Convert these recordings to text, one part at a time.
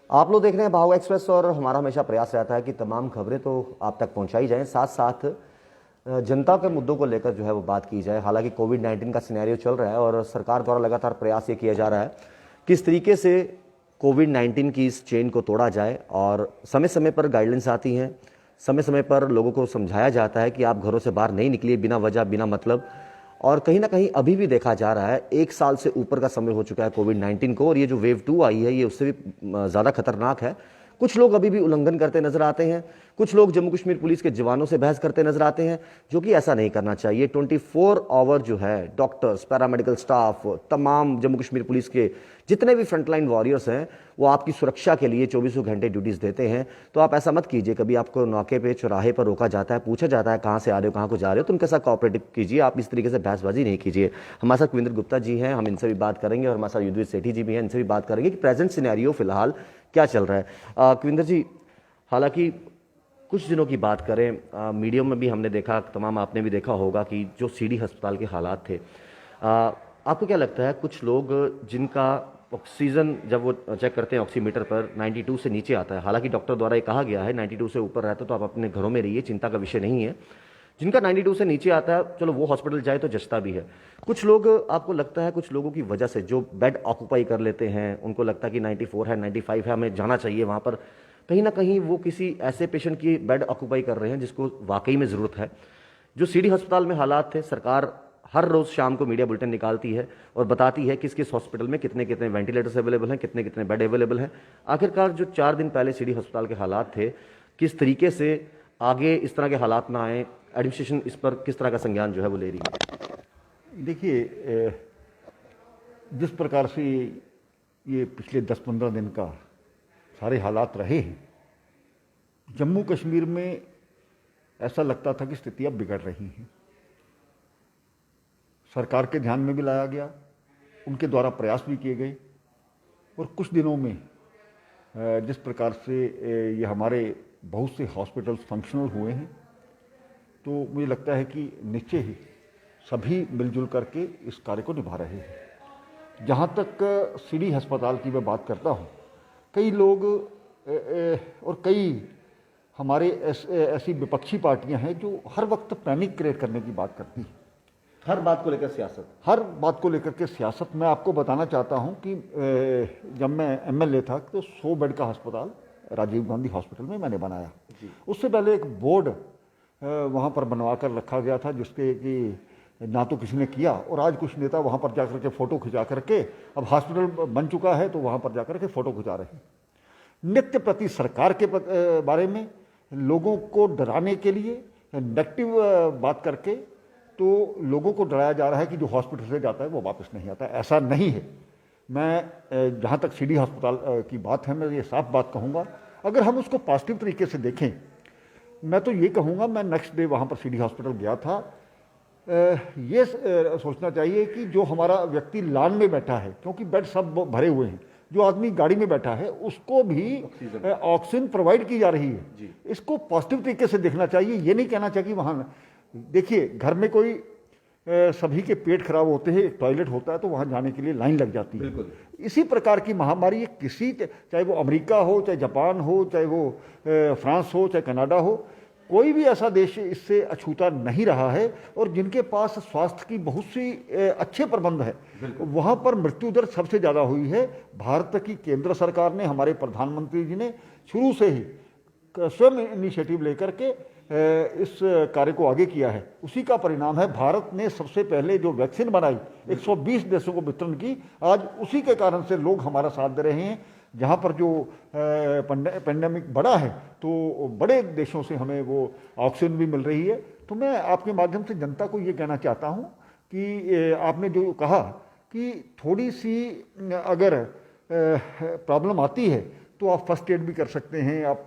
आप लोग देख रहे हैं भाव एक्सप्रेस और हमारा हमेशा प्रयास रहता है कि तमाम खबरें तो आप तक पहुंचाई जाएं, साथ साथ जनता के मुद्दों को लेकर जो है वो बात की जाए। हालांकि कोविड-19 का सिनेरियो चल रहा है और सरकार द्वारा लगातार प्रयास ये किया जा रहा है किस तरीके से कोविड-19 की इस चेन को तोड़ा जाए, और समय समय पर गाइडलाइंस आती हैं, समय समय पर लोगों को समझाया जाता है कि आप घरों से बाहर नहीं निकलिए बिना वजह बिना मतलब। और कहीं ना कहीं अभी भी देखा जा रहा है 1 साल से ऊपर का समय हो चुका है कोविड-19 को, और ये जो वेव 2 आई है ये उससे भी ज़्यादा खतरनाक है। कुछ लोग अभी भी उल्लंघन करते नजर आते हैं, कुछ लोग जम्मू कश्मीर पुलिस के जवानों से बहस करते नजर आते हैं, जो कि ऐसा नहीं करना चाहिए। 24 आवर जो है डॉक्टर्स, पैरामेडिकल स्टाफ, तमाम जम्मू कश्मीर पुलिस के जितने भी फ्रंटलाइन वॉरियर्स हैं वो आपकी सुरक्षा के लिए 24 घंटे ड्यूटीज देते हैं। तो आप ऐसा मत कीजिए, कभी आपको नौके पे चौराहे पर रोका जाता है, पूछा जाता है कहाँ से आ रहे हो, कहाँ को जा रहे हो, तो उनके साथ कोऑपरेटिव कीजिए, आप इस तरीके से बहसबाजी नहीं कीजिए। हमारे साथ कुविंदर गुप्ता जी हैं, हम इनसे भी बात करेंगे, और हमारे साथ युद्धवीर सेठी जी भी हैं, इनसे भी बात करेंगे कि प्रेजेंट सिनेरियो फिलहाल क्या चल रहा है। कुविंदर जी, हालांकि कुछ दिनों की बात करें, मीडिया में भी हमने देखा, तमाम आपने भी देखा होगा कि जो सीडी अस्पताल के हालात थे, आपको क्या लगता है कुछ लोग जिनका ऑक्सीजन जब वो चेक करते हैं ऑक्सीमीटर पर 92 से नीचे आता है, हालांकि डॉक्टर द्वारा ये कहा गया है 92 से ऊपर रहता है तो आप अपने घरों में रहिए, चिंता का विषय नहीं है। जिनका 92 से नीचे आता है चलो वो हॉस्पिटल जाए तो जचता भी है। कुछ लोग, आपको लगता है कुछ लोगों की वजह से जो बेड ऑक्यूपाई कर लेते हैं, उनको लगता है कि 94 है 95 है हमें जाना चाहिए वहाँ पर, कहीं ना कहीं वो किसी ऐसे पेशेंट की बेड ऑक्यूपाई कर रहे हैं जिसको वाकई में ज़रूरत है। जो सीडी अस्पताल में हालात थे, सरकार हर रोज़ शाम को मीडिया बुलेटिन निकालती है और बताती है किस किस हॉस्पिटल में कितने कितने वेंटिलेटर्स अवेलेबल हैं, कितने कितने बेड अवेलेबल हैं। आखिरकार जो 4 दिन पहले सीडी अस्पताल के हालात थे, किस तरीके से आगे इस तरह के हालात ना आए, एडमिनिस्ट्रेशन इस पर किस तरह का संज्ञान जो है वो ले रही है? देखिए, जिस प्रकार से ये पिछले 10-15 दिन का सारे हालात रहे हैं, जम्मू कश्मीर में ऐसा लगता था कि स्थिति अब बिगड़ रही है। सरकार के ध्यान में भी लाया गया, उनके द्वारा प्रयास भी किए गए, और कुछ दिनों में जिस प्रकार से ये हमारे बहुत से हॉस्पिटल्स फंक्शनल हुए हैं, तो मुझे लगता है कि निश्चय ही सभी मिलजुल करके इस कार्य को निभा रहे हैं। जहाँ तक सीडी अस्पताल की मैं बात करता हूँ, कई लोग और कई हमारे ऐसी विपक्षी पार्टियां हैं जो हर वक्त पैनिक क्रिएट करने की बात करती हैं, हर बात को लेकर सियासत, हर बात को लेकर के सियासत। मैं आपको बताना चाहता हूं कि जब मैं एमएलए था तो 100 बेड का अस्पताल राजीव गांधी हॉस्पिटल में मैंने बनाया। उससे पहले एक बोर्ड वहां पर बनवा कर रखा गया था जिसके कि ना तो किसी ने किया, और आज कुछ नेता वहां पर जाकर के फोटो खिंचा करके, अब हॉस्पिटल बन चुका है तो वहां पर जाकर के फोटो खिंचा रहे हैं। नित्य प्रति सरकार के बारे में लोगों को डराने के लिए नेगेटिव बात करके तो लोगों को डराया जा रहा है कि जो हॉस्पिटल से जाता है वो वापस नहीं आता। ऐसा नहीं है। मैं जहाँ तक सीडी अस्पताल की बात है, मैं ये साफ बात कहूँगा, अगर हम उसको पॉजिटिव तरीके से देखें, मैं तो ये कहूँगा, मैं नेक्स्ट डे वहाँ पर सीडी हॉस्पिटल गया था, ये सोचना चाहिए कि जो हमारा व्यक्ति लाइन में बैठा है, क्योंकि बेड सब भरे हुए हैं, जो आदमी गाड़ी में बैठा है उसको भी ऑक्सीजन प्रोवाइड की जा रही है। इसको पॉजिटिव तरीके से देखना चाहिए। ये नहीं कहना चाहिए कि वहाँ, देखिए घर में कोई सभी के पेट खराब होते हैं, एक टॉयलेट होता है तो वहाँ जाने के लिए लाइन लग जाती है। इसी प्रकार की महामारी किसी, चाहे वो अमेरिका हो, चाहे जापान हो, चाहे वो फ्रांस हो, चाहे कनाडा हो, कोई भी ऐसा देश इससे अछूता नहीं रहा है। और जिनके पास स्वास्थ्य की बहुत सी अच्छे प्रबंध है, वहाँ पर मृत्यु दर सबसे ज़्यादा हुई है। भारत की केंद्र सरकार ने, हमारे प्रधानमंत्री जी ने शुरू से ही स्वयं इनिशिएटिव लेकर के इस कार्य को आगे किया है। उसी का परिणाम है भारत ने सबसे पहले जो वैक्सीन बनाई 120 देशों को वितरण की। आज उसी के कारण से लोग हमारा साथ दे रहे हैं। जहाँ पर जो पेंडेमिक बड़ा है तो बड़े देशों से हमें वो ऑक्सीजन भी मिल रही है। तो मैं आपके माध्यम से जनता को ये कहना चाहता हूँ कि आपने जो कहा कि थोड़ी सी अगर प्रॉब्लम आती है तो आप फर्स्ट एड भी कर सकते हैं। आप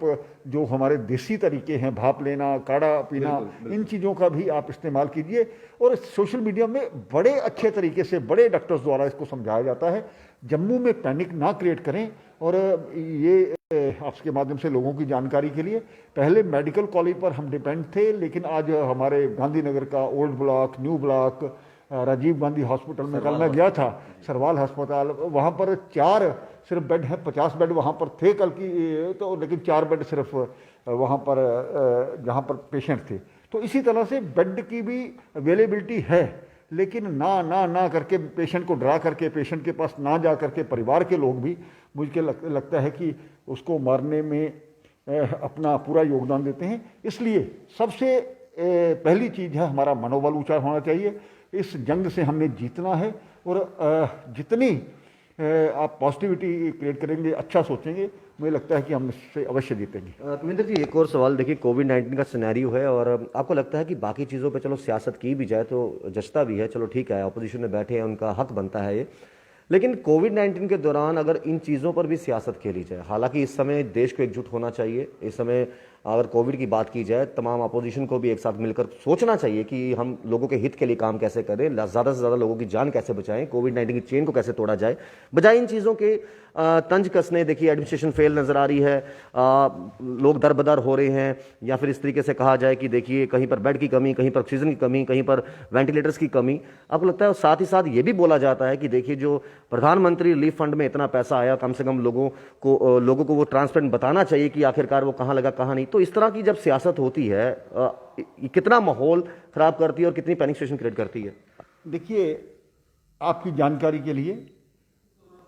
जो हमारे देसी तरीके हैं, भाप लेना, काढ़ा पीना, इन चीज़ों का भी आप इस्तेमाल कीजिए। और सोशल मीडिया में बड़े अच्छे तरीके से बड़े डॉक्टर्स द्वारा इसको समझाया जाता है। जम्मू में पैनिक ना क्रिएट करें। और ये आपके माध्यम से लोगों की जानकारी के लिए, पहले मेडिकल कॉलेज पर हम डिपेंड थे, लेकिन आज हमारे गांधीनगर का old block, new block, Rajiv Gandhi hospital में कल मैं गया था, सरवाल अस्पताल, वहाँ पर 4 सिर्फ बेड हैं, 50 बेड वहाँ पर थे कल की, तो लेकिन 4 बेड सिर्फ वहाँ पर जहाँ पर पेशेंट थे। तो इसी तरह से बेड की भी अवेलेबिलिटी है, लेकिन ना करके, पेशेंट को डरा करके, पेशेंट के पास ना जा करके परिवार के लोग भी मुझे लगता है कि उसको मारने में अपना पूरा योगदान देते हैं। इसलिए सबसे पहली चीज़ है हमारा मनोबल ऊंचा होना चाहिए। इस जंग से हमने जीतना है, और जितनी आप पॉजिटिविटी क्रिएट करेंगे, अच्छा सोचेंगे, मुझे लगता है कि हम इससे अवश्य जीतेंगे। तुमिंदर जी, एक और सवाल, देखिए कोविड-19 का सिनेरियो है और आपको लगता है कि बाकी चीज़ों पे चलो सियासत की भी जाए तो जचता भी है, चलो ठीक है, अपोजिशन में बैठे हैं, उनका हक बनता है ये, लेकिन कोविड-19 के दौरान अगर इन चीज़ों पर भी सियासत खेली जाए, हालांकि इस समय देश को एकजुट होना चाहिए, इस समय अगर कोविड की बात की जाए, तमाम अपोजिशन को भी एक साथ मिलकर सोचना चाहिए कि हम लोगों के हित के लिए काम कैसे करें, ज़्यादा से ज़्यादा लोगों की जान कैसे बचाएं, कोविड-19 की चेन को कैसे तोड़ा जाए, बजाय इन चीज़ों के तंज कसने। देखिए एडमिनिस्ट्रेशन फेल नज़र आ रही है, लोग दरबदर हो रहे हैं, या फिर इस तरीके से कहा जाए कि देखिए कहीं पर बेड की कमी, कहीं पर ऑक्सीजन की कमी, कहीं पर वेंटिलेटर्स की कमी। आपको लगता है, साथ ही साथ ये भी बोला जाता है कि देखिए जो प्रधानमंत्री रिलीफ फंड में इतना पैसा आया, कम से कम लोगों को वो ट्रांसपेरेंट बताना चाहिए कि आखिरकार वो कहाँ लगा कहाँ नहीं। तो इस तरह की जब सियासत होती है, कितना माहौल खराब करती है और कितनी पैनिक सिचुएशन क्रिएट करती है? देखिए, आपकी जानकारी के लिए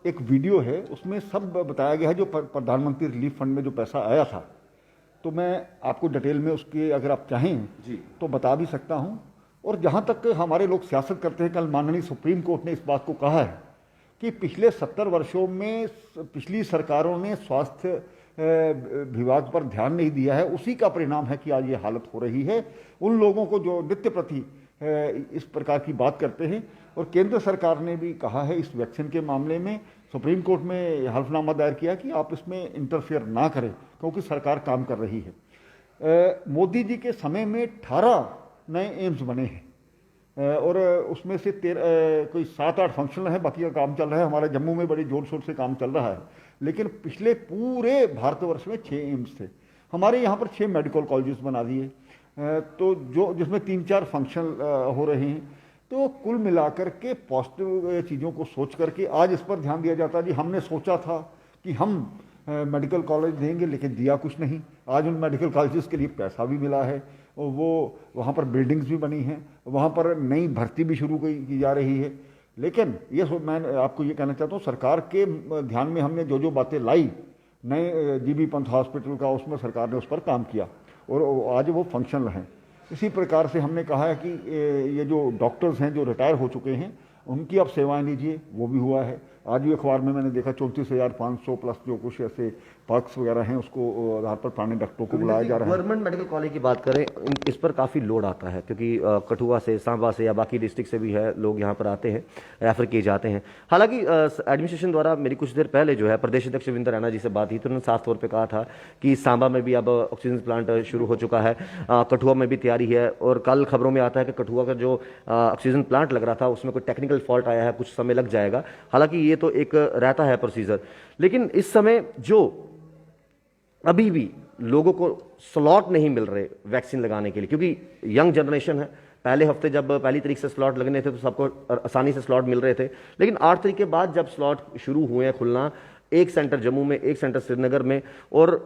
एक वीडियो है, उसमें सब बताया गया है जो प्रधानमंत्री रिलीफ फंड में जो पैसा आया था। तो मैं आपको डिटेल में उसके अगर आप चाहें जी तो बता भी सकता हूं। और जहां तक हमारे लोग सियासत करते हैं, कल माननीय सुप्रीम कोर्ट ने इस बात को कहा है कि पिछले 70 वर्षों में पिछली सरकारों ने स्वास्थ्य विभाग पर ध्यान नहीं दिया है, उसी का परिणाम है कि आज ये हालत हो रही है। उन लोगों को जो नित्य प्रति इस प्रकार की बात करते हैं, और केंद्र सरकार ने भी कहा है इस वैक्सीन के मामले में, सुप्रीम कोर्ट में हल्फनामा दायर किया कि आप इसमें इंटरफेयर ना करें, क्योंकि सरकार काम कर रही है। मोदी जी के समय में 18 नए एम्स बने हैं, और उसमें से कोई 7-8 फंक्शनल है, बाकी का काम चल रहा है। हमारे जम्मू में बड़ी जोर शोर से काम चल रहा है, लेकिन पिछले पूरे भारतवर्ष में 6 एम्स थे। हमारे यहाँ पर 6 मेडिकल कॉलेजेस बना दिए, तो जिसमें 3-4 फंक्शनल हो रहे हैं। तो कुल मिलाकर के पॉजिटिव चीज़ों को सोच करके आज इस पर ध्यान दिया जाता है। जी, हमने सोचा था कि हम मेडिकल कॉलेज देंगे, लेकिन दिया कुछ नहीं। आज उन मेडिकल कॉलेजेस के लिए पैसा भी मिला है, और वो वहाँ पर बिल्डिंग्स भी बनी हैं, वहाँ पर नई भर्ती भी शुरू की जा रही है। लेकिन ये मैं आपको ये कहना चाहता हूँ, सरकार के ध्यान में हमने जो बातें लाई, नए जीबी पंत हॉस्पिटल का, उसमें सरकार ने उस पर काम किया, और आज वो फंक्शनल हैं। इसी प्रकार से हमने कहा है कि ये जो डॉक्टर्स हैं जो रिटायर हो चुके हैं, उनकी आप सेवाएं लीजिए, वो भी हुआ है। आज भी अखबार में मैंने देखा 34,500 प्लस जो कुछ ऐसे पर्क्स वगैरह हैं, उसको आधार पर पुराने डॉक्टरों को बुलाया जा रहा है। गवर्नमेंट मेडिकल कॉलेज की बात करें, इस पर काफ़ी लोड आता है, क्योंकि कठुआ से, सांबा से या बाकी डिस्ट्रिक्ट से भी है, लोग यहाँ पर आते हैं, रेफर किए जाते हैं। हालांकि एडमिनिस्ट्रेशन द्वारा मेरी कुछ देर पहले जो है प्रदेश अध्यक्ष रविंद्र रैना जी से बात हुई, तो उन्होंने साफ तौर पर कहा था कि सांबा में भी अब ऑक्सीजन प्लांट शुरू हो चुका है, कठुआ में भी तैयारी है। और कल खबरों में आता है कि कठुआ का जो ऑक्सीजन प्लांट लग रहा था, उसमें कोई टेक्निकल फॉल्ट आया है, कुछ समय लग जाएगा। हालांकि ये तो एक रहता है प्रोसीजर, लेकिन इस समय जो अभी भी लोगों को स्लॉट नहीं मिल रहे वैक्सीन लगाने के लिए, क्योंकि यंग जनरेशन है। पहले हफ्ते जब पहली तारीख से स्लॉट लगने थे तो सबको आसानी से स्लॉट मिल रहे थे, लेकिन 8 तारीख के बाद जब स्लॉट शुरू हुए हैं खुलना, एक सेंटर जम्मू में, एक सेंटर श्रीनगर में, और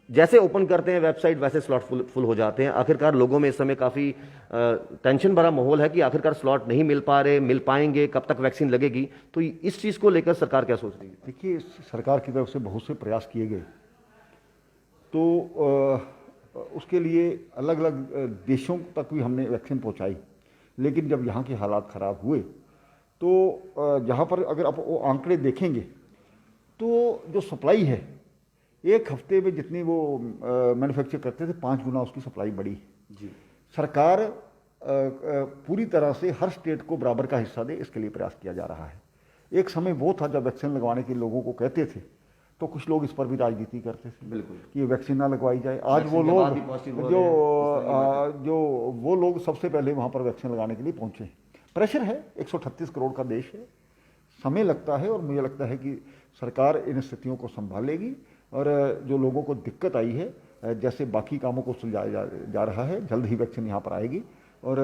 जैसे ओपन करते हैं वेबसाइट वैसे स्लॉट फुल हो जाते हैं। आखिरकार लोगों में इस समय काफ़ी टेंशन भरा माहौल है कि आखिरकार स्लॉट नहीं मिल पा रहे, मिल पाएंगे, कब तक वैक्सीन लगेगी। तो इस चीज़ को लेकर सरकार क्या सोच रही है? देखिए, सरकार की तरफ से बहुत से प्रयास किए गए, तो उसके लिए अलग अलग देशों तक भी हमने वैक्सीन पहुंचाई, लेकिन जब यहाँ के हालात ख़राब हुए तो जहाँ पर अगर आप वो आंकड़े देखेंगे तो जो सप्लाई है, एक हफ्ते में जितनी वो मैन्युफैक्चर करते थे, 5 गुना उसकी सप्लाई बढ़ी जी। सरकार पूरी तरह से हर स्टेट को बराबर का हिस्सा दे, इसके लिए प्रयास किया जा रहा है। एक समय वो था जब वैक्सीन लगवाने के लोगों को कहते थे, तो कुछ लोग इस पर भी राजनीति करते थे, बिल्कुल, कि वैक्सीन ना लगवाई जाए। आज वो लोग जो वो लोग सबसे पहले वहाँ पर वैक्सीन लगाने के लिए पहुँचे। प्रेशर है, 138 करोड़ का देश है, समय लगता है, और मुझे लगता है कि सरकार इन स्थितियों को संभालेगी, और जो लोगों को दिक्कत आई है, जैसे बाकी कामों को सुलझाया जा रहा है, जल्द ही वैक्सीन यहाँ पर आएगी। और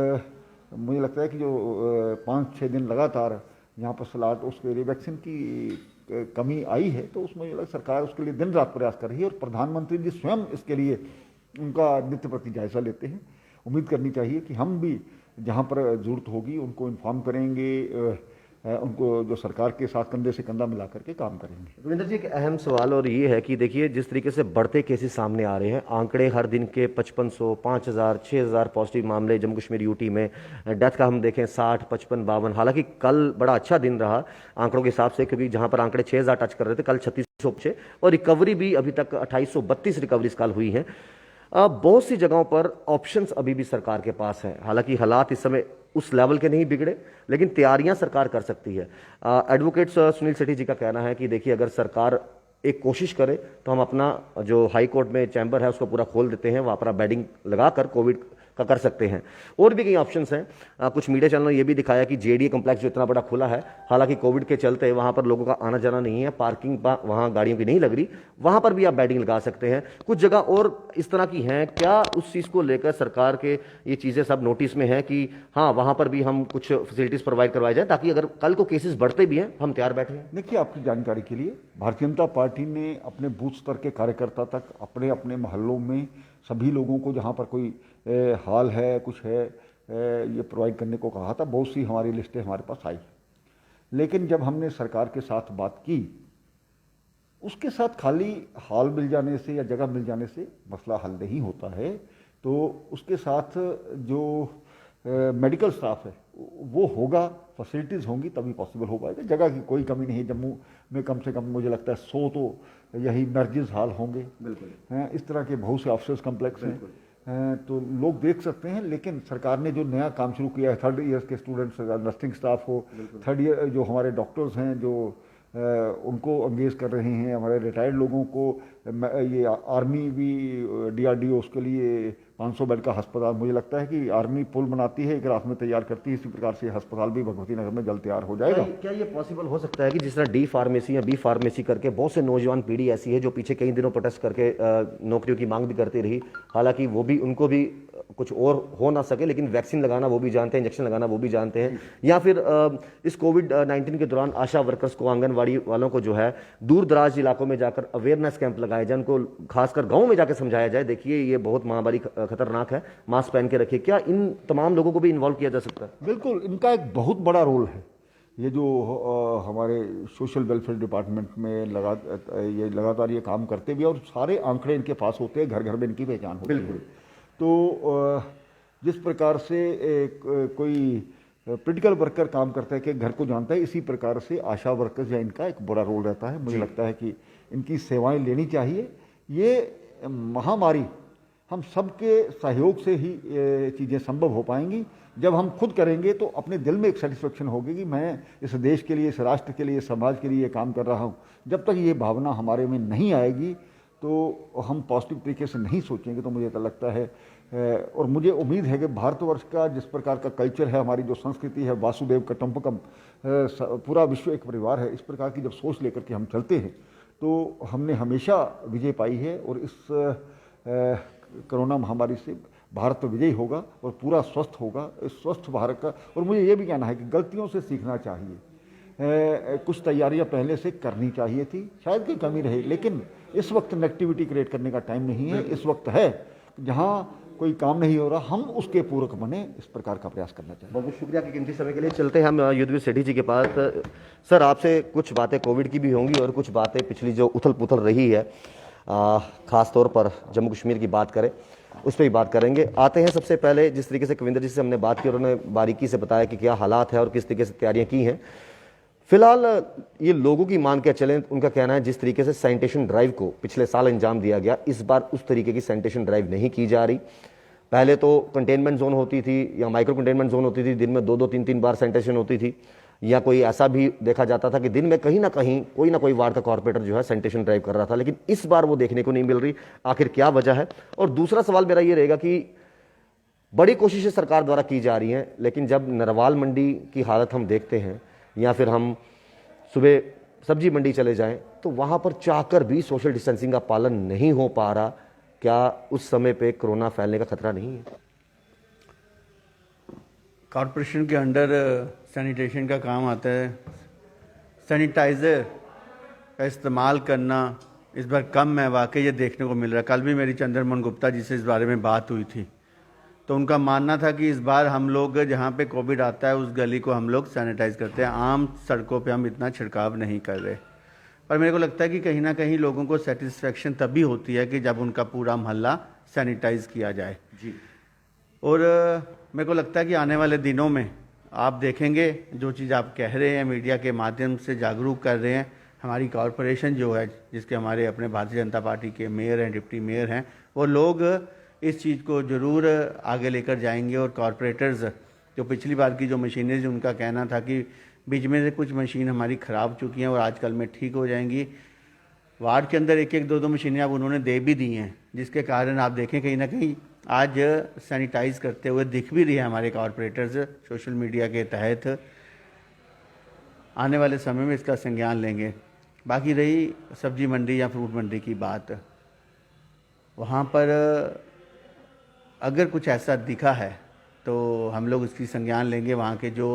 मुझे लगता है कि जो 5-6 दिन लगातार यहाँ पर स्लॉट उसके लिए वैक्सीन की कमी आई है, तो उसमें मुझे लगता है सरकार उसके लिए दिन रात प्रयास कर रही है और प्रधानमंत्री जी स्वयं इसके लिए उनका नित्य प्रति जायजा लेते हैं। उम्मीद करनी चाहिए कि हम भी जहाँ पर ज़रूरत होगी उनको इन्फॉर्म करेंगे, उनको जो सरकार के साथ कंधे से कंधा मिला करके काम करेंगे। रविंदर जी, एक अहम सवाल और ये है कि देखिए जिस तरीके से बढ़ते केसेस सामने आ रहे हैं, आंकड़े हर दिन के 5500, 5000, 6000 पॉजिटिव मामले जम्मू कश्मीर यूटी में, डेथ का हम देखें 60, 55, 52। हालांकि कल बड़ा अच्छा दिन रहा आंकड़ों के हिसाब से, क्योंकि जहां पर आंकड़े 6000 टच कर रहे थे, कल 3606, और रिकवरी भी अभी तक 2832 रिकवरीज कल हुई हैं। बहुत सी जगहों पर ऑप्शंस अभी भी सरकार के पास हैं। हालांकि हालात इस समय उस लेवल के नहीं बिगड़े, लेकिन तैयारियां सरकार कर सकती है। एडवोकेट्स सुनील सेठी जी का कहना है कि देखिए अगर सरकार एक कोशिश करे तो हम अपना जो हाई कोर्ट में चैम्बर है उसको पूरा खोल देते हैं, वहां पर बेडिंग लगाकर कोविड का कर सकते हैं। और भी कई ऑप्शंस हैं। कुछ मीडिया चैनलों ने यह भी दिखाया कि जेडीए कॉम्प्लेक्स जो इतना बड़ा खुला है, हालांकि कोविड के चलते वहां पर लोगों का आना जाना नहीं है, पार्किंग वहां गाड़ियों की नहीं लग रही, वहां पर भी आप बेडिंग लगा सकते हैं। कुछ जगह और इस तरह की हैं। क्या उस चीज को लेकर सरकार के ये चीजें सब नोटिस में है कि हाँ वहां पर भी हम कुछ फैसिलिटीज प्रोवाइड करवाई जाए, ताकि अगर कल को केसेस बढ़ते भी हैं हम तैयार बैठे हैं? देखिए, आपकी जानकारी के लिए भारतीय जनता पार्टी ने अपने बूथ स्तर के कार्यकर्ता तक अपने अपने मोहल्लों में सभी लोगों को जहां पर कोई हाल है, कुछ है, ये प्रोवाइड करने को कहा था। बहुत सी हमारी लिस्टें हमारे पास आई, लेकिन जब हमने सरकार के साथ बात की, उसके साथ खाली हॉल मिल जाने से या जगह मिल जाने से मसला हल नहीं होता है। तो उसके साथ जो मेडिकल स्टाफ है वो होगा, फैसिलिटीज़ होंगी, तभी पॉसिबल हो पाएगा। जगह की कोई कमी नहीं है। जम्मू में कम से कम मुझे लगता है 100 तो यही नर्जिस हॉल होंगे। बिल्कुल हैं, इस तरह के बहुत से ऑफिसर्स कम्प्लेक्स हैं, तो लोग देख सकते हैं। लेकिन सरकार ने जो नया काम शुरू किया है, 3rd ईयर के स्टूडेंट्स, नर्सिंग स्टाफ हो, 3rd ईयर जो हमारे डॉक्टर्स हैं जो उनको एंगेज कर रहे हैं, हमारे रिटायर्ड लोगों को, ये आर्मी भी DRDO उसके लिए 500 बेड का अस्पताल, मुझे लगता है कि आर्मी पुल बनाती है, एक रात में तैयार करती है, इसी प्रकार से अस्पताल भी भगवती नगर में जल्द तैयार हो जाएगा। क्या ये पॉसिबल हो सकता है कि जिस तरह डी फार्मेसी या बी फार्मेसी करके बहुत से नौजवान पीढ़ी ऐसी है जो पीछे कई दिनों प्रोटेस्ट करके नौकरियों की मांग भी करती रही, हालांकि वो भी उनको भी कुछ और हो ना सके, लेकिन वैक्सीन लगाना वो भी जानते हैं, इंजेक्शन लगाना वो भी जानते हैं, या फिर इस कोविड-19 के दौरान आशा वर्कर्स को, आंगनवाड़ी वालों को जो है दूर दराज इलाकों में जाकर अवेयरनेस कैंप लगाए जाए, उनको खासकर गाँव में जाकर समझाया जाए, देखिए ये बहुत महामारी खतरनाक है, मास्क पहन के रखिए। क्या इन तमाम लोगों को भी इन्वॉल्व किया जा सकता है? बिल्कुल, इनका एक बहुत बड़ा रोल है। ये जो हमारे सोशल वेलफेयर डिपार्टमेंट में लगातार ये काम करते भी, और सारे आंकड़े इनके पास होते हैं, घर घर में इनकी पहचान होती है। तो जिस प्रकार से कोई पोलिटिकल वर्कर काम करता है कि घर को जानता है, इसी प्रकार से आशा वर्कर्स या इनका एक बड़ा रोल रहता है। मुझे लगता है कि इनकी सेवाएं लेनी चाहिए। ये महामारी हम सबके सहयोग से ही चीज़ें संभव हो पाएंगी। जब हम खुद करेंगे तो अपने दिल में एक सेटिस्फेक्शन होगी कि मैं इस देश के लिए, इस राष्ट्र के लिए, इस समाज के लिए काम कर रहा हूँ। जब तक ये भावना हमारे में नहीं आएगी तो हम पॉजिटिव तरीके से नहीं सोचेंगे। तो मुझे तो लगता है, और मुझे उम्मीद है कि भारतवर्ष का जिस प्रकार का कल्चर है, हमारी जो संस्कृति है, वासुदेव कुटुंबकम, पूरा विश्व एक परिवार है, इस प्रकार की जब सोच लेकर के हम चलते हैं तो हमने हमेशा विजय पाई है। और इस कोरोना महामारी से भारत तो विजयी होगा और पूरा स्वस्थ होगा, इस स्वस्थ भारत का। और मुझे ये भी कहना है कि गलतियों से सीखना चाहिए। कुछ तैयारियां पहले से करनी चाहिए थी, शायद की कमी रही, लेकिन इस वक्त नेगेटिविटी क्रिएट करने का टाइम नहीं है। इस वक्त है जहाँ कोई काम नहीं हो रहा, हम उसके पूरक बने, इस प्रकार का प्रयास करना चाहिए। बहुत बहुत शुक्रिया कि कीमती समय के लिए। चलते हैं हम युद्धवीर सेठी जी के पास। सर, आपसे कुछ बातें कोविड की भी होंगी और कुछ बातें पिछली जो उथल पुथल रही है, खास तौर पर जम्मू कश्मीर की बात करें, उस पर ही बात करेंगे। आते हैं सबसे पहले, जिस तरीके से कविंदर जी से हमने बात की, उन्होंने बारीकी से बताया कि क्या हालात है और किस तरीके से तैयारियां की हैं। फिलहाल ये लोगों की मान के चलें, उनका कहना है जिस तरीके से सैनिटेशन ड्राइव को पिछले साल अंजाम दिया गया, इस बार उस तरीके की सैनिटेशन ड्राइव नहीं की जा रही। पहले तो कंटेनमेंट जोन होती थी या माइक्रो कंटेनमेंट जोन होती थी, दिन में 2-2, 3-3 बार सैनिटेशन होती थी, या कोई ऐसा भी देखा जाता था कि दिन में कहीं ना कहीं कोई ना कोई वार्ड का कॉर्पोरेटर जो है सैनिटेशन ड्राइव कर रहा था। लेकिन इस बार वो देखने को नहीं मिल रही। आखिर क्या वजह है? और दूसरा सवाल मेरा ये रहेगा कि बड़ी कोशिशें सरकार द्वारा की जा रही हैं, लेकिन जब नरवाल मंडी की हालत हम देखते हैं, या फिर हम सुबह सब्जी मंडी चले जाएं, तो वहां पर चाहकर भी सोशल डिस्टेंसिंग का पालन नहीं हो पा रहा। क्या उस समय पे कोरोना फैलने का खतरा नहीं है? कॉरपोरेशन के अंडर सैनिटेशन का काम आता है। सैनिटाइज़र का इस्तेमाल करना इस बार कम है, वाकई ये देखने को मिल रहा है। कल भी मेरी चंद्रमोहन गुप्ता जी से इस बारे में बात हुई थी, तो उनका मानना था कि इस बार हम लोग जहाँ पे कोविड आता है उस गली को हम लोग सैनिटाइज़ करते हैं, आम सड़कों पे हम इतना छिड़काव नहीं कर रहे। पर मेरे को लगता है कि कहीं ना कहीं लोगों को सेटिस्फेक्शन तभी होती है कि जब उनका पूरा मोहल्ला सैनिटाइज़ किया जाए जी। और मेरे को लगता है कि आने वाले दिनों में आप देखेंगे जो चीज़ आप कह रहे हैं, मीडिया के माध्यम से जागरूक कर रहे हैं, हमारी कॉरपोरेशन जो है जिसके हमारे अपने भारतीय जनता पार्टी के मेयर हैं, डिप्टी मेयर हैं, वो लोग इस चीज़ को ज़रूर आगे लेकर जाएंगे। और कॉरपोरेटर्स जो पिछली बार की जो मशीनें, उनका कहना था कि बीच में से कुछ मशीन हमारी ख़राब चुकी हैं और आजकल में ठीक हो जाएंगी। वार्ड के अंदर एक एक दो मशीनें अब उन्होंने दे भी दी हैं, जिसके कारण आप देखें कहीं ना कहीं आज सैनिटाइज़ करते हुए दिख भी रही है हमारे कॉरपोरेटर्स सोशल मीडिया के तहत। आने वाले समय में इसका संज्ञान लेंगे। बाकी रही सब्जी मंडी या फ्रूट मंडी की बात, वहाँ पर अगर कुछ ऐसा दिखा है तो हम लोग उसकी संज्ञान लेंगे। वहाँ के जो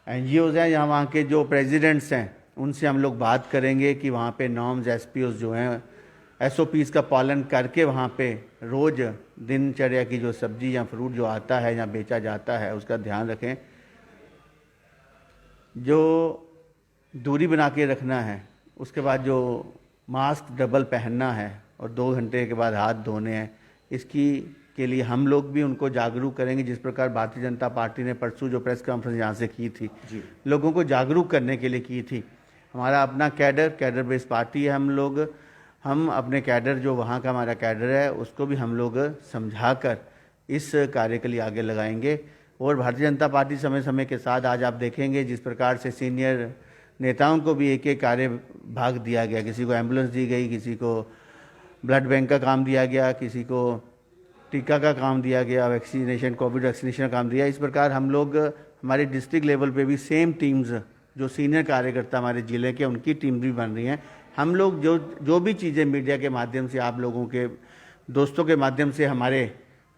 NGOs हैं या वहाँ के जो प्रेसिडेंट्स हैं उनसे हम लोग बात करेंगे कि वहाँ पे नॉर्म्स SPOs जो हैं SOPs का पालन करके वहाँ पे रोज़ दिनचर्या की जो सब्जी या फ्रूट जो आता है या बेचा जाता है उसका ध्यान रखें। जो दूरी बना के रखना है, उसके बाद जो मास्क डबल पहनना है और 2 घंटे के बाद हाथ धोने हैं, इसकी के लिए हम लोग भी उनको जागरूक करेंगे। जिस प्रकार भारतीय जनता पार्टी ने परसों जो प्रेस कॉन्फ्रेंस यहाँ से की थी जी, लोगों को जागरूक करने के लिए की थी। हमारा अपना कैडर बेस्ड पार्टी है हम अपने कैडर जो वहाँ का हमारा कैडर है उसको भी हम लोग समझाकर इस कार्य के लिए आगे लगाएंगे। और भारतीय जनता पार्टी समय समय के साथ आज आप देखेंगे जिस प्रकार से सीनियर नेताओं को भी एक एक कार्य भाग दिया गया, किसी को एम्बुलेंस दी गई, किसी को ब्लड बैंक का काम दिया गया, किसी को टीका का काम दिया गया, वैक्सीनेशन कोविड वैक्सीनेशन का काम दिया। इस प्रकार हम लोग हमारे डिस्ट्रिक्ट लेवल पे भी सेम टीम्स जो सीनियर कार्यकर्ता हमारे ज़िले के उनकी टीम भी बन रही हैं। हम लोग जो भी चीज़ें मीडिया के माध्यम से आप लोगों के दोस्तों के माध्यम से हमारे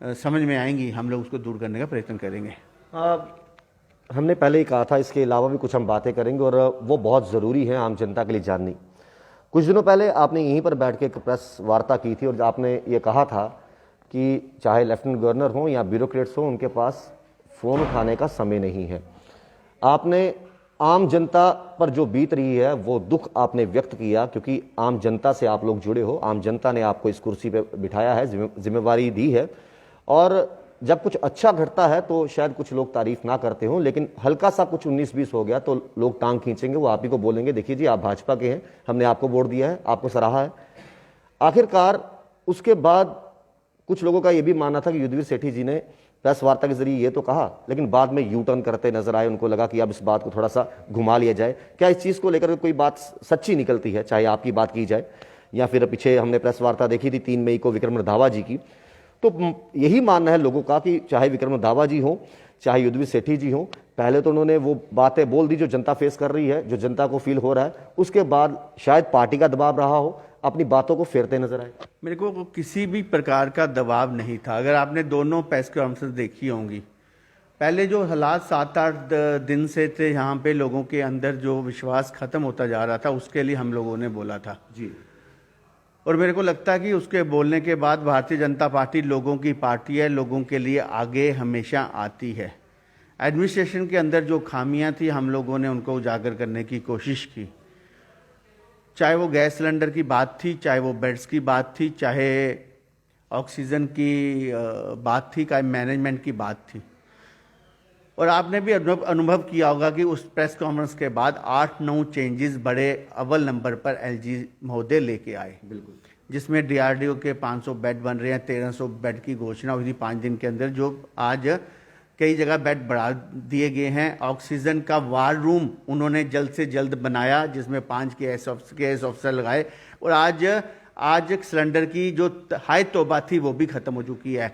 समझ में आएंगी, हम लोग उसको दूर करने का प्रयत्न करेंगे। हमने पहले ही कहा था, इसके अलावा भी कुछ हम बातें करेंगे और वो बहुत ज़रूरी है आम जनता के लिए जाननी। कुछ दिनों पहले आपने यहीं पर बैठ के एक प्रेस वार्ता की थी और आपने ये कहा था कि चाहे लेफ्टिनेंट गवर्नर हों या ब्यूरोक्रेट्स हों, उनके पास फ़ोन उठाने का समय नहीं है। आपने आम जनता पर जो बीत रही है वो दुख आपने व्यक्त किया, क्योंकि आम जनता से आप लोग जुड़े हो, आम जनता ने आपको इस कुर्सी पे बिठाया है, जिम्मेवारी दी है। और जब कुछ अच्छा घटता है तो शायद कुछ लोग तारीफ ना करते हों, लेकिन हल्का सा कुछ 19-20 हो गया तो लोग टांग खींचेंगे, वो आप ही को बोलेंगे देखिए जी आप भाजपा के हैं, हमने आपको वोट दिया है, आपको सराहा है। आखिरकार उसके बाद कुछ लोगों का यह भी मानना था कि युद्धवीर सेठी जी ने प्रेस वार्ता के जरिए ये तो कहा, लेकिन बाद में यू टर्न करते नजर आए, उनको लगा कि अब इस बात को थोड़ा सा घुमा लिया जाए। क्या इस चीज़ को लेकर कोई बात सच्ची निकलती है, चाहे आपकी बात की जाए या फिर पीछे हमने प्रेस वार्ता देखी थी 3 मई को विक्रम रंधावा जी की, तो यही मानना है लोगों का कि चाहे विक्रम रंधावा जी हो चाहे युद्धवीर सेठी जी हो, पहले तो उन्होंने वो बातें बोल दी जो जनता फेस कर रही है, जो जनता को फील हो रहा है, उसके बाद शायद पार्टी का दबाव रहा हो, अपनी बातों को फेरते नजर आए। मेरे को किसी भी प्रकार का दबाव नहीं था। अगर आपने दोनों प्रेस कॉन्फ्रेंस देखी होंगी, पहले जो हालात 7-8 दिन से थे, यहाँ पे लोगों के अंदर जो विश्वास खत्म होता जा रहा था, उसके लिए हम लोगों ने बोला था जी। और मेरे को लगता है कि उसके बोलने के बाद भारतीय जनता पार्टी लोगों की पार्टी है, लोगों के लिए आगे हमेशा आती है। एडमिनिस्ट्रेशन के अंदर जो खामियां थी हम लोगों ने उनको उजागर करने की कोशिश की, चाहे वो गैस सिलेंडर की बात थी, चाहे वो बेड्स की बात थी, चाहे ऑक्सीजन की बात थी, चाहे मैनेजमेंट की बात थी। और आपने भी अनुभव किया होगा कि उस प्रेस कॉन्फ्रेंस के बाद 8-9 चेंजेस बड़े अव्वल नंबर पर LG महोदय लेके आए, बिल्कुल, जिसमें DRDO के 500 बेड बन रहे हैं, 1300 बेड की घोषणा हुई थी 5 दिन के अंदर, जो आज कई जगह बेड बढ़ा दिए गए हैं। ऑक्सीजन का वार रूम उन्होंने जल्द से जल्द बनाया, जिसमें 5 केएस ऑफिसर लगाए। और आज सिलेंडर की जो हाई तौबा थी वो भी ख़त्म हो चुकी है।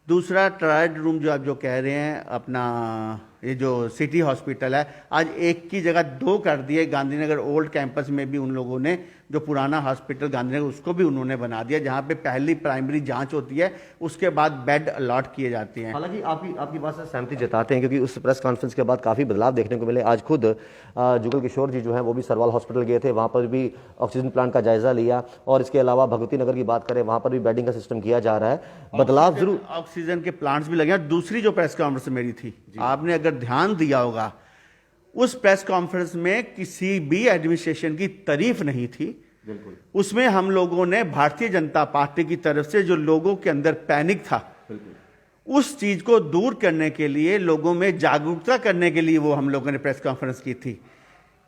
दूसरा ट्रायड रूम जो आप जो कह रहे हैं, अपना ये जो सिटी हॉस्पिटल है, आज एक की जगह 2 कर दिए। गांधीनगर ओल्ड कैंपस में भी उन लोगों ने जो पुराना हॉस्पिटल गांधीनगर उसको भी उन्होंने बना दिया, जहाँ पे पहली प्राइमरी जांच होती है, उसके बाद बेड अलॉट किए जाते हैं। हालांकि आपकी बात से सहमति जताते हैं, क्योंकि उस प्रेस कॉन्फ्रेंस के बाद काफ़ी बदलाव देखने को मिले। आज खुद जुगल किशोर जी जो हैं वो भी सरवाल हॉस्पिटल गए थे, वहाँ पर भी ऑक्सीजन प्लांट का जायजा लिया, और इसके अलावा भगवती नगर की बात करें, वहाँ पर भी बेडिंग का सिस्टम किया जा रहा है। बदलाव जरूर, ऑक्सीजन के प्लांट्स भी लगे हैं। दूसरी जो प्रेस कॉन्फ्रेंस मेरी थी, आपने अगर ध्यान दिया होगा, उस प्रेस कॉन्फ्रेंस में किसी भी एडमिनिस्ट्रेशन की तारीफ नहीं थी। उसमें हम लोगों ने भारतीय जनता पार्टी की तरफ से जो लोगों के अंदर पैनिक था, उस चीज को दूर करने के लिए, लोगों में जागरूकता करने के लिए वो हम लोगों ने प्रेस कॉन्फ्रेंस की थी।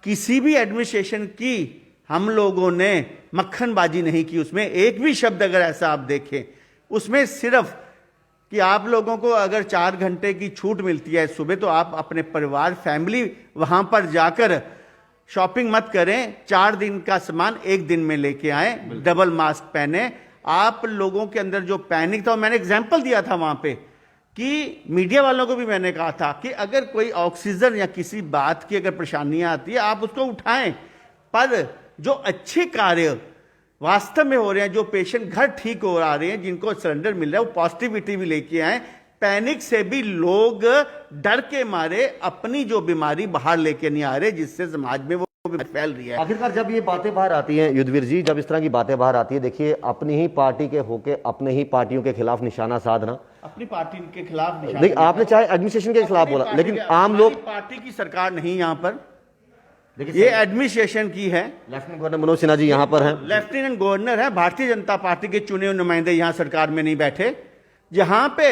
किसी भी एडमिनिस्ट्रेशन की हम लोगों ने मक्खनबाजी नहीं की। उसमें एक भी शब्द अगर ऐसा आप देखें, उसमें सिर्फ कि आप लोगों को अगर 4 घंटे की छूट मिलती है सुबह, तो आप अपने परिवार फैमिली वहां पर जाकर शॉपिंग मत करें, 4 दिन का सामान 1 दिन में लेके आए, डबल मास्क पहने। आप लोगों के अंदर जो पैनिक था, मैंने एग्जाम्पल दिया था वहां पे कि मीडिया वालों को भी मैंने कहा था कि अगर कोई ऑक्सीजन या किसी बात की अगर परेशानियां आती है, आप उसको उठाएं, पर जो अच्छे कार्य वास्तव में हो रहे हैं, जो पेशेंट घर ठीक हो आ रहे हैं, जिनको सिलेंडर मिल रहा है, वो पॉजिटिविटी भी लेके आए। पैनिक से भी लोग डर के मारे अपनी जो बीमारी बाहर लेके नहीं आ रहे, जिससे समाज में वो फैल रही है। आखिरकार जब ये बातें बाहर आती हैं युद्धवीर जी, जब इस तरह की बातें बाहर आती है, देखिए अपनी ही पार्टी के होके अपने ही पार्टियों के खिलाफ निशाना साधना, अपनी पार्टी के खिलाफ देखिए आपने चाहे एडमिनिस्ट्रेशन के खिलाफ बोला, लेकिन आम लोग, पार्टी की सरकार नहीं यहाँ पर, ये एडमिनिस्ट्रेशन की है। लेफ्टिनेंट गवर्नर मनोज सिन्हा जी यहाँ पर हैं, लेफ्टिनेंट गवर्नर है, भारतीय जनता पार्टी के चुने हुए नुमाइंदे यहाँ सरकार में नहीं बैठे। जहां पे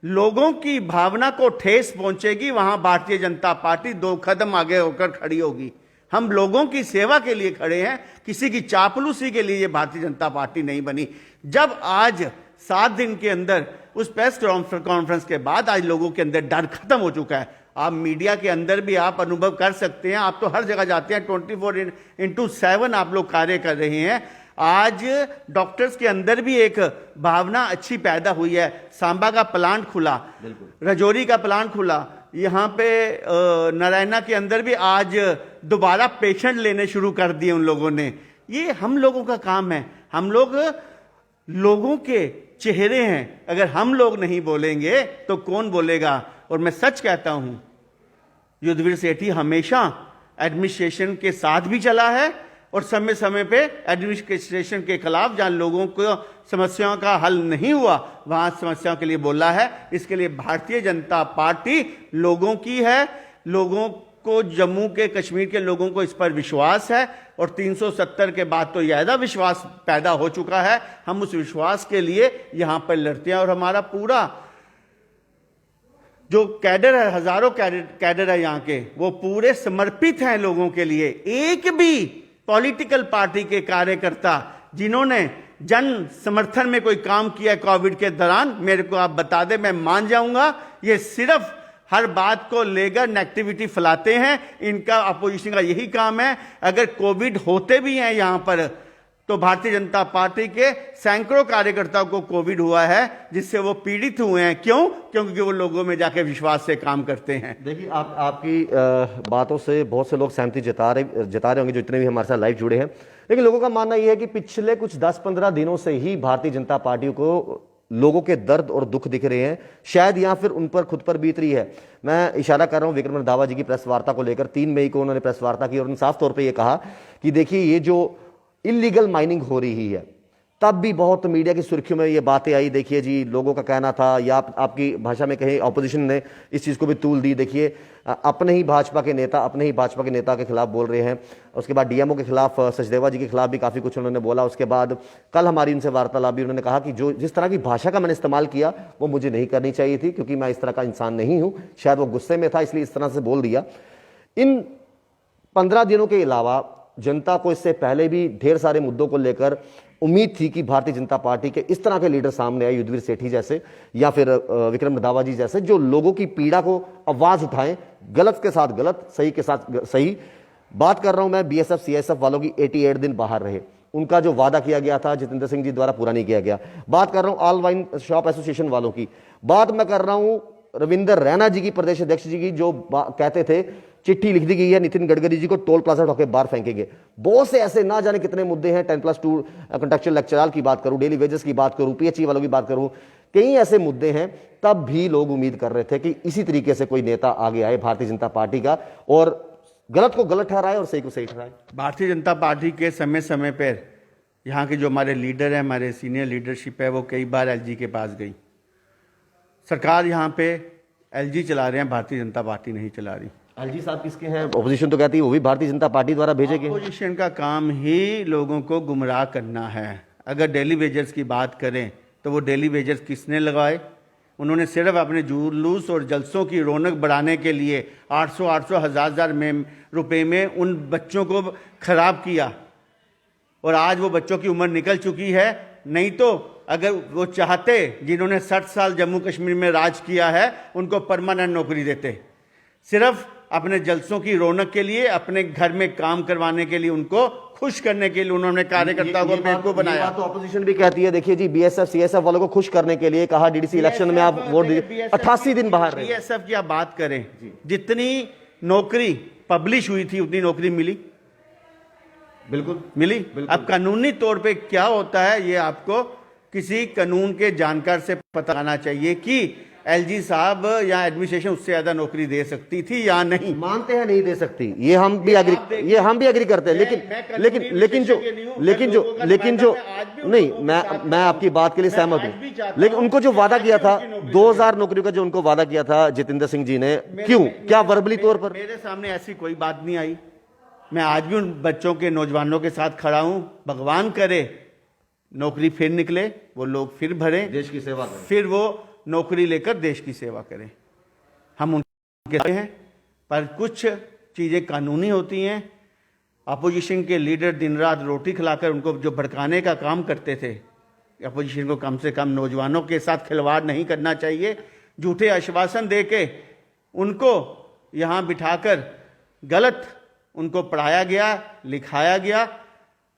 लोगों की भावना को ठेस पहुंचेगी, वहां भारतीय जनता पार्टी 2 कदम आगे होकर खड़ी होगी। हम लोगों की सेवा के लिए खड़े हैं, किसी की चापलूसी के लिए ये भारतीय जनता पार्टी नहीं बनी। जब आज 7 दिन के अंदर उस प्रेस कॉन्फ्रेंस के बाद आज लोगों के अंदर डर खत्म हो चुका है। आप मीडिया के अंदर भी आप अनुभव कर सकते हैं, आप तो हर जगह जाते हैं, 24/7 आप लोग कार्य कर रहे हैं। आज डॉक्टर्स के अंदर भी एक भावना अच्छी पैदा हुई है। सांबा का प्लांट खुला, रजौरी का प्लांट खुला, यहाँ पे नारायणा के अंदर भी आज दोबारा पेशेंट लेने शुरू कर दिए उन लोगों ने। ये हम लोगों का काम है, हम लोग लोगों के चेहरे हैं। अगर हम लोग नहीं बोलेंगे तो कौन बोलेगा? और मैं सच कहता हूं, युद्धवीर सेठी हमेशा एडमिनिस्ट्रेशन के साथ भी चला है और समय समय पे एडमिनिस्ट्रेशन के खिलाफ, जहां लोगों को समस्याओं का हल नहीं हुआ, वहां समस्याओं के लिए बोला है। इसके लिए भारतीय जनता पार्टी लोगों की है। लोगों को, जम्मू के कश्मीर के लोगों को इस पर विश्वास है, और 370 के बाद तो ज्यादा विश्वास पैदा हो चुका है। हम उस विश्वास के लिए यहां पर लड़ते हैं, और हमारा पूरा जो कैडर है, हजारों कैडर है यहाँ के, वो पूरे समर्पित हैं लोगों के लिए। एक भी पॉलिटिकल पार्टी के कार्यकर्ता जिन्होंने जन समर्थन में कोई काम किया है कोविड के दौरान, मेरे को आप बता दें, मैं मान जाऊंगा। ये सिर्फ हर बात को लेकर नेगेटिविटी फैलाते हैं। इनका अपोजिशन का यही काम है। अगर कोविड होते भी हैं यहाँ पर, तो भारतीय जनता पार्टी के सैकड़ों कार्यकर्ताओं को कोविड हुआ है, जिससे वो पीड़ित हुए हैं। क्यों? क्योंकि वो लोगों में जाके विश्वास से काम करते हैं। देखिए आपकी बातों से बहुत से लोग सहमति जता रहे होंगे, जो इतने भी हमारे साथ लाइव जुड़े हैं। लेकिन लोगों का मानना यह है कि पिछले कुछ 10-15 दिनों से ही भारतीय जनता पार्टी को लोगों के दर्द और दुख दिख रहे हैं, शायद या फिर उन पर खुद पर बीत रही है। मैं इशारा कर रहा हूं विक्रम रंधावा जी की प्रेस वार्ता को लेकर। 3 मई को उन्होंने प्रेस वार्ता की और उन्होंने साफ तौर पर यह कहा कि देखिए, ये जो इलीगल माइनिंग हो रही है, तब भी बहुत मीडिया की सुर्खियों में ये बातें आई। देखिए जी, लोगों का कहना था, या आपकी भाषा में कहें, ऑपोजिशन ने इस चीज़ को भी तूल दी। देखिए, अपने ही भाजपा के नेता के खिलाफ बोल रहे हैं। उसके बाद डीएमओ के खिलाफ, सचदेवा जी के खिलाफ भी काफ़ी कुछ उन्होंने बोला। उसके बाद कल हमारी उनसे वार्तालाप भी, उन्होंने कहा कि जिस तरह की भाषा का मैंने इस्तेमाल किया, वो मुझे नहीं करनी चाहिए थी, क्योंकि मैं इस तरह का इंसान नहीं हूँ। शायद वो गुस्से में था, इसलिए इस तरह से बोल दिया। इन 15 दिनों के अलावा जनता को इससे पहले भी ढेर सारे मुद्दों को लेकर उम्मीद थी कि भारतीय जनता पार्टी के इस तरह के लीडर सामने आए, युद्धवीर सेठी जैसे या फिर विक्रम रंधावा जी जैसे, जो लोगों की पीड़ा को आवाज उठाएं, गलत के साथ गलत, सही के साथ सही। बात कर रहा हूं मैं बीएसएफ सीआईएसएफ वालों की 88 दिन बाहर रहे, उनका जो वादा किया गया था जितेंद्र सिंह जी द्वारा पूरा नहीं किया गया। बात कर रहा हूं ऑल वाइन शॉप एसोसिएशन वालों की। बात मैं कर रहा हूं रविंदर रैना जी की, प्रदेश अध्यक्ष जी की, जो कहते थे चिट्ठी लिख दी गई है नितिन गडकरी जी को, टोल प्लाजा उठा के बाहर फेंकेंगे। बहुत से ऐसे ना जाने कितने मुद्दे हैं, 10+2 कंट्रेक्चुअल लेक्चरर की बात करूं, डेली वेजेस की बात करूं, पीएचई वालों की बात करूं, कई ऐसे मुद्दे हैं। तब भी लोग उम्मीद कर रहे थे कि इसी तरीके से कोई नेता आगे आए भारतीय जनता पार्टी का और गलत को गलत ठहराए और सही को सही ठहराए। भारतीय जनता पार्टी के समय समय पर यहाँ के जो हमारे लीडर हैं, हमारे सीनियर लीडरशिप है, वो कई बार एलजी के पास गई। सरकार यहाँ पे एलजी चला रहे हैं, भारतीय जनता पार्टी नहीं चला रही। एलजी साहब किसके हैं? ऑपोजिशन तो कहती है वो भी भारतीय जनता पार्टी द्वारा भेजे गए। अपोजिशन का काम ही लोगों को गुमराह करना है। अगर डेली वेजर्स की बात करें तो वो डेली वेजर्स किसने लगाए? उन्होंने सिर्फ अपने जुलूस और जलसों की रौनक बढ़ाने के लिए 800 हज़ार रुपए में उन बच्चों को खराब किया और आज वो बच्चों की उम्र निकल चुकी है। नहीं तो अगर वो चाहते, जिन्होंने 60 साल जम्मू कश्मीर में राज किया है, उनको परमानेंट नौकरी देते। सिर्फ अपने जलसों की रौनक के लिए, अपने घर में काम करवाने के लिए, उनको खुश करने के लिए उन्होंने कार्यकर्ताओं को बेवकूफ बनाया। तो ऑपोजिशन भी कहती है, देखिए जी, बीएसएफ सीएसएफ वालों को खुश करने के लिए कहा डीडीसी इलेक्शन में आप वोट दीजिए, 88 दिन बाहर रहे। बीएसएफ की आप बात करें, जितनी नौकरी पब्लिश हुई थी उतनी नौकरी मिली? बिल्कुल मिली। अब कानूनी तौर पे क्या होता है, ये आपको किसी कानून के जानकार से पता लगाना चाहिए कि एलजी साहब या एडमिनिस्ट्रेशन उससे ज्यादा नौकरी दे सकती थी या नहीं। मानते हैं नहीं दे सकती, ये हम भी एग्री करते हैं। लेकिन जो नहीं, मैं आपकी बात के लिए सहमत हूं, लेकिन उनको जो वादा किया था 2000 नौकरियों का, जो उनको वादा किया था जितेंद्र सिंह जी ने, क्यों, क्या वर्बली तौर पर? मेरे सामने ऐसी कोई बात नहीं आई। मैं आज भी उन बच्चों के, नौजवानों के साथ खड़ा हूं। भगवान करे नौकरी फिर निकले, वो लोग फिर भरें, देश की सेवा करें, फिर वो नौकरी लेकर देश की सेवा करें। हम उनके हैं, पर कुछ चीज़ें कानूनी होती हैं। अपोजिशन के लीडर दिन रात रोटी खिलाकर उनको जो भड़काने का काम करते थे, अपोजिशन को कम से कम नौजवानों के साथ खिलवाड़ नहीं करना चाहिए। झूठे आश्वासन देके उनको यहाँ बिठाकर गलत उनको पढ़ाया गया, लिखाया गया।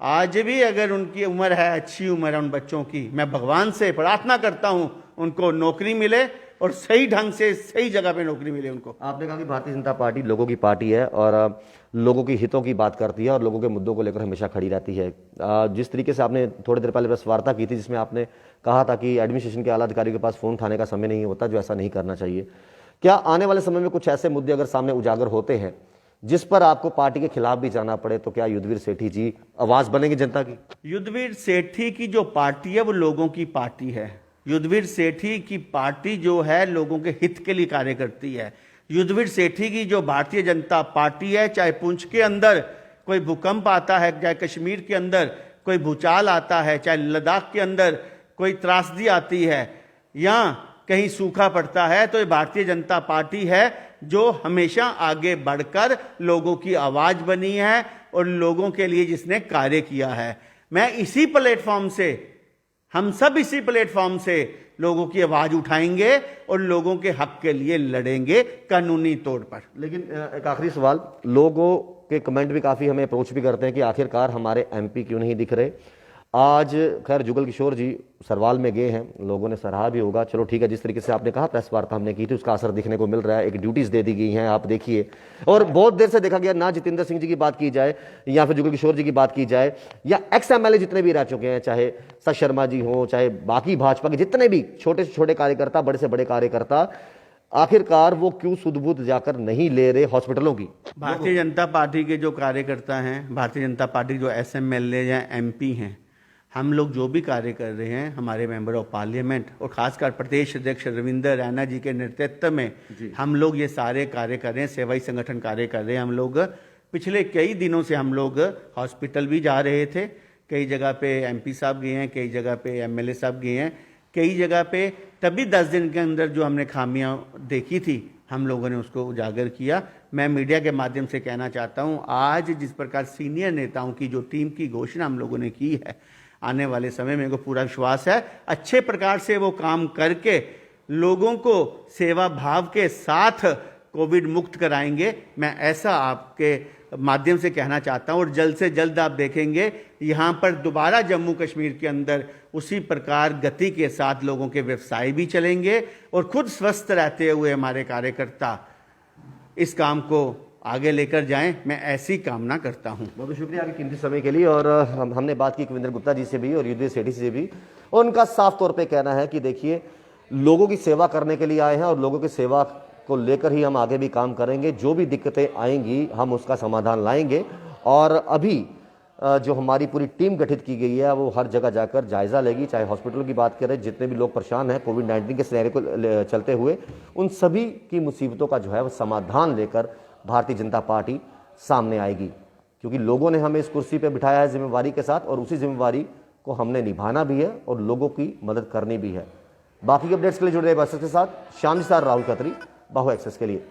आज भी अगर उनकी उम्र है, अच्छी उम्र है उन बच्चों की, मैं भगवान से प्रार्थना करता हूं उनको नौकरी मिले और सही ढंग से सही जगह पे नौकरी मिले उनको। आपने कहा कि भारतीय जनता पार्टी लोगों की पार्टी है और लोगों की हितों की बात करती है और लोगों के मुद्दों को लेकर हमेशा खड़ी रहती है। जिस तरीके से आपने थोड़ी देर पहले प्रेस वार्ता की थी, जिसमें आपने कहा था कि एडमिनिस्ट्रेशन के आला अधिकारियों के पास फोन उठाने का समय नहीं होता, जो ऐसा नहीं करना चाहिए, क्या आने वाले समय में कुछ ऐसे मुद्दे अगर सामने उजागर होते हैं जिस पर आपको पार्टी के खिलाफ भी जाना पड़े, तो क्या युद्धवीर सेठी जी आवाज बनेंगे जनता की? युद्धवीर सेठी की जो पार्टी है वो लोगों की पार्टी है। युद्धवीर सेठी की पार्टी जो है लोगों के हित के लिए कार्य करती है। युद्धवीर सेठी की जो भारतीय जनता पार्टी है, चाहे पुंछ के अंदर कोई भूकंप आता है, चाहे कश्मीर के अंदर कोई भूचाल आता है, चाहे लद्दाख के अंदर कोई त्रासदी आती है या कहीं सूखा पड़ता है, तो ये भारतीय जनता पार्टी है जो हमेशा आगे बढ़कर लोगों की आवाज बनी है और लोगों के लिए जिसने कार्य किया है। मैं इसी प्लेटफॉर्म से, हम सब इसी प्लेटफॉर्म से लोगों की आवाज उठाएंगे और लोगों के हक के लिए लड़ेंगे कानूनी तौर पर। लेकिन एक आखिरी सवाल, लोगों के कमेंट भी काफी हमें अप्रोच भी करते हैं कि आखिरकार हमारे एमपी क्यों नहीं दिख रहे। आज खैर जुगल किशोर जी सरवाल में गए हैं, लोगों ने सराहा भी होगा, चलो ठीक है, जिस तरीके से आपने कहा प्रेस वार्ता हमने की थी उसका असर दिखने को मिल रहा है, एक ड्यूटीज दे दी गई हैं, आप देखिए। और बहुत देर से देखा गया, ना जितेंद्र सिंह जी की बात की जाए या फिर जुगल किशोर जी की बात की जाए या एक्स एमएलए जितने भी रह चुके हैं, चाहे सच शर्मा जी हो, चाहे बाकी भाजपा के जितने भी छोटे से छोटे कार्यकर्ता, बड़े से बड़े कार्यकर्ता, आखिरकार वो क्यों सुध-बुध जाकर नहीं ले रहे हॉस्पिटलों की? भारतीय जनता पार्टी के जो कार्यकर्ता हैं, भारतीय जनता पार्टी के जो एसएमएलए या एमपी हैं, हम लोग जो भी कार्य कर रहे हैं, हमारे मेंबर ऑफ पार्लियामेंट और खासकर प्रदेश अध्यक्ष रविंदर रैना जी के नेतृत्व में हम लोग ये सारे कार्य कर रहे हैं, सेवाई संगठन कार्य कर रहे हैं। हम लोग पिछले कई दिनों से हम लोग हॉस्पिटल भी जा रहे थे, कई जगह पे एमपी साहब गए हैं, कई जगह पे एमएलए साहब गए हैं, कई जगह पे तभी 10 दिन के अंदर जो हमने खामियां देखी थी हम लोगों ने उसको उजागर किया। मैं मीडिया के माध्यम से कहना चाहता हूं, आज जिस प्रकार सीनियर नेताओं की जो टीम की घोषणा हम लोगों ने की है, आने वाले समय में मेरे को पूरा विश्वास है अच्छे प्रकार से वो काम करके लोगों को सेवा भाव के साथ कोविड मुक्त कराएंगे, मैं ऐसा आपके माध्यम से कहना चाहता हूं। और जल्द से जल्द आप देखेंगे यहाँ पर दोबारा जम्मू कश्मीर के अंदर उसी प्रकार गति के साथ लोगों के व्यवसाय भी चलेंगे और खुद स्वस्थ रहते हुए हमारे कार्यकर्ता इस काम को आगे लेकर जाएं, मैं ऐसी कामना करता हूं। बहुत शुक्रिया आपके कीमती समय के लिए। और हमने बात की कविंद्र गुप्ता जी से भी और युद्धवीर सेठी से भी, और उनका साफ तौर पे कहना है कि देखिए, लोगों की सेवा करने के लिए आए हैं और लोगों की सेवा को लेकर ही हम आगे भी काम करेंगे। जो भी दिक्कतें आएंगी हम उसका समाधान लाएंगे। और अभी जो हमारी पूरी टीम गठित की गई है वो हर जगह जाकर जायजा लेगी, चाहे हॉस्पिटलों की बात करें, जितने भी लोग परेशान हैं कोविड-19 के सिनेरियो को चलते हुए, उन सभी की मुसीबतों का जो है वो समाधान लेकर भारतीय जनता पार्टी सामने आएगी। क्योंकि लोगों ने हमें इस कुर्सी पे बिठाया है जिम्मेवारी के साथ, और उसी जिम्मेवारी को हमने निभाना भी है और लोगों की मदद करनी भी है। बाकी के अपडेट्स के लिए जुड़े रहे बस के साथ। शाम के साथ राहुल खत्री, बाहु एक्सेस के लिए।